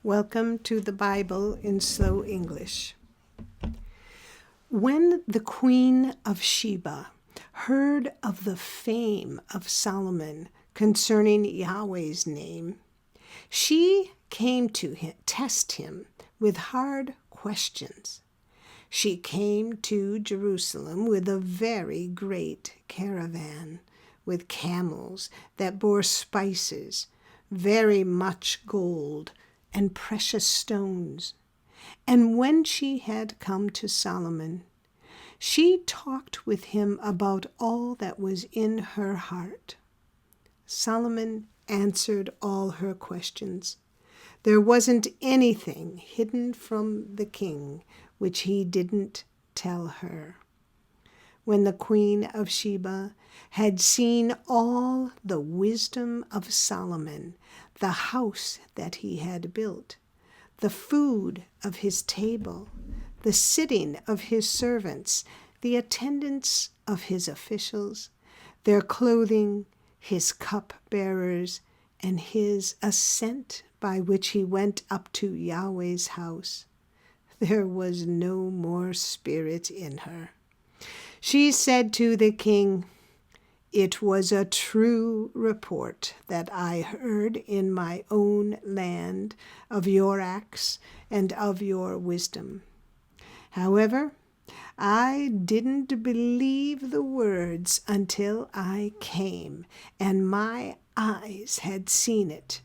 Welcome to the Bible in Slow English. When the Queen of Sheba heard of the fame of Solomon concerning Yahweh's name, she came to test him with hard questions. She came to Jerusalem with a very great caravan, with camels that bore spices, very much gold, and precious stones. And when she had come to Solomon, she talked with him about all that was in her heart. Solomon answered all her questions. There wasn't anything hidden from the king which he didn't tell her. When the Queen of Sheba had seen all the wisdom of Solomon, the house that he had built, the food of his table, the sitting of his servants, the attendance of his officials, their clothing, his cupbearers, and his ascent by which he went up to Yahweh's house, there was no more spirit in her. She said to the king, "It was a true report that I heard in my own land of your acts and of your wisdom. However, I didn't believe the words until I came, and my eyes had seen it.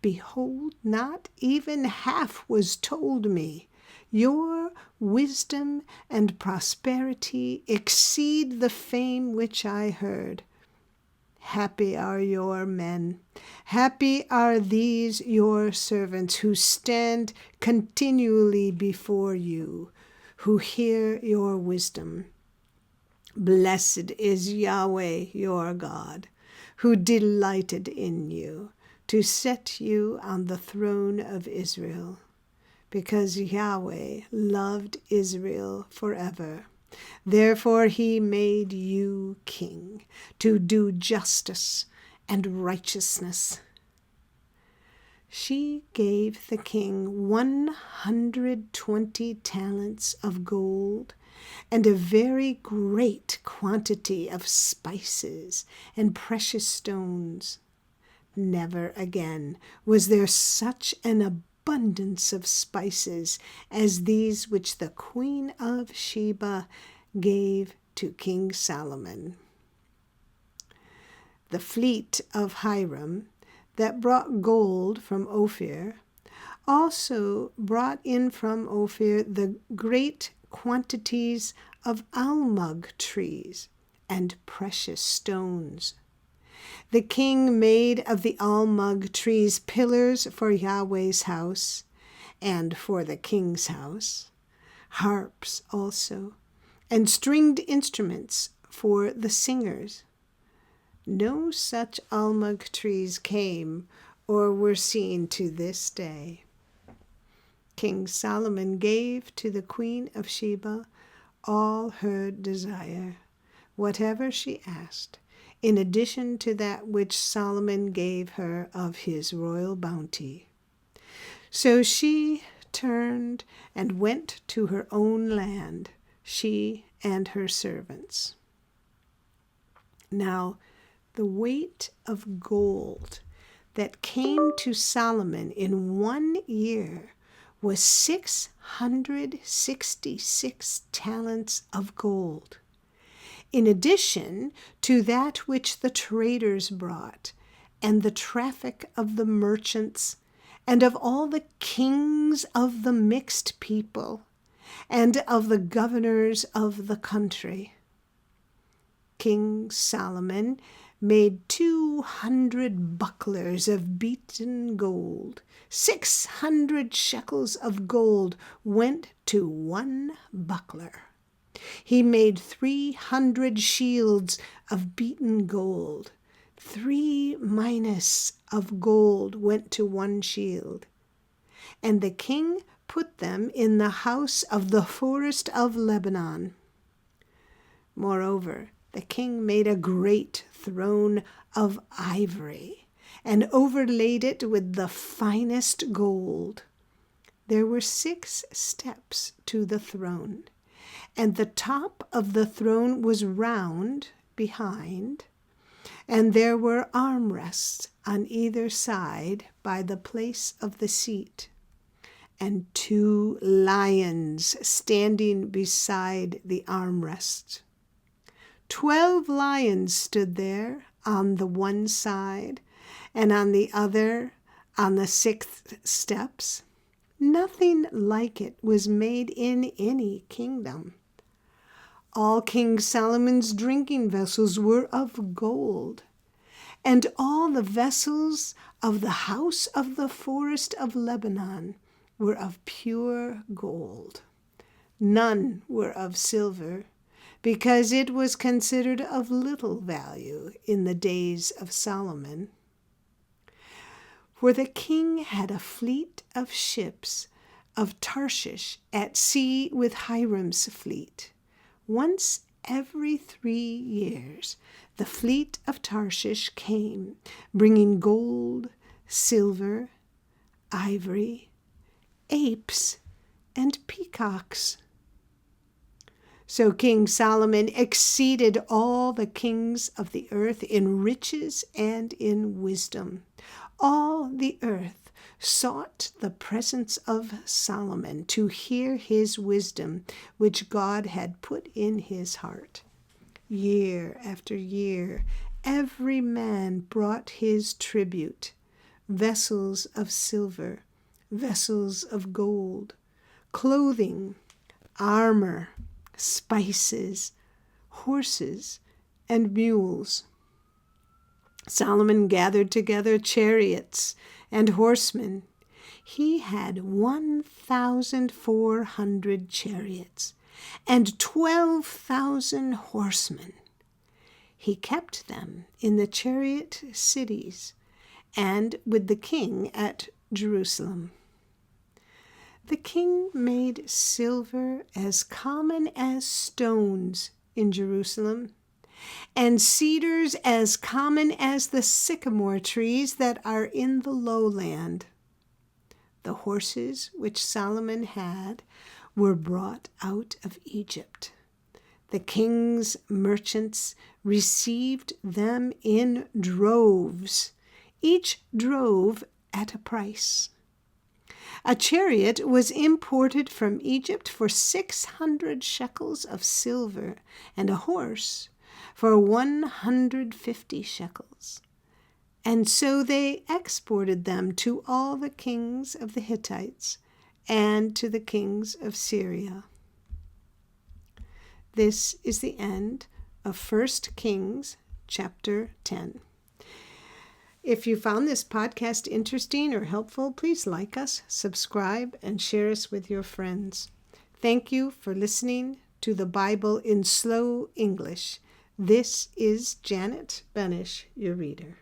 Behold, not even half was told me. Your wisdom and prosperity exceed the fame which I heard. Happy are your men. Happy are these your servants who stand continually before you, who hear your wisdom. Blessed is Yahweh your God, who delighted in you, to set you on the throne of Israel. Because Yahweh loved Israel forever. Therefore he made you king, to do justice and righteousness." She gave the king 120 talents of gold and a very great quantity of spices and precious stones. Never again was there such an abundance of spices as these which the Queen of Sheba gave to King Solomon. The fleet of Hiram that brought gold from Ophir also brought in from Ophir the great quantities of almug trees and precious stones. The king made of the almug trees pillars for Yahweh's house and for the king's house, harps also, and stringed instruments for the singers. No such almug trees came or were seen to this day. King Solomon gave to the Queen of Sheba all her desire, whatever she asked, in addition to that which Solomon gave her of his royal bounty. So she turned and went to her own land, she and her servants. Now the weight of gold that came to Solomon in 1 year was 666 talents of gold, in addition to that which the traders brought, and the traffic of the merchants, and of all the kings of the mixed people, and of the governors of the country. King Solomon made 200 bucklers of beaten gold. 600 shekels of gold went to one buckler. He made 300 shields of beaten gold. 3 minas of gold went to one shield. And the king put them in the house of the forest of Lebanon. Moreover, the king made a great throne of ivory and overlaid it with the finest gold. There were 6 steps to the throne, and the top of the throne was round behind, and there were armrests on either side by the place of the seat, and 2 lions standing beside the armrests. 12 lions stood there on the one side, and on the other on the 6th steps. Nothing like it was made in any kingdom. All King Solomon's drinking vessels were of gold, and all the vessels of the house of the forest of Lebanon were of pure gold. None were of silver, because it was considered of little value in the days of Solomon. For the king had a fleet of ships of Tarshish at sea with Hiram's fleet. Once every 3 years, the fleet of Tarshish came, bringing gold, silver, ivory, apes, and peacocks. So King Solomon exceeded all the kings of the earth in riches and in wisdom. All the earth sought the presence of Solomon to hear his wisdom, which God had put in his heart. Year after year, every man brought his tribute, vessels of silver, vessels of gold, clothing, armor, spices, horses, and mules. Solomon gathered together chariots and horsemen. He had 1,400 chariots and 12,000 horsemen. He kept them in the chariot cities and with the king at Jerusalem. The king made silver as common as stones in Jerusalem, and cedars as common as the sycamore trees that are in the lowland. The horses which Solomon had were brought out of Egypt. The king's merchants received them in droves, each drove at a price. A chariot was imported from Egypt for 600 shekels of silver, and a horse for 150 shekels. And so they exported them to all the kings of the Hittites and to the kings of Syria. This is the end of 1 Kings chapter 10. If you found this podcast interesting or helpful, please like us, subscribe, and share us with your friends. Thank you for listening to the Bible in Slow English. This is Janet Benish, your reader.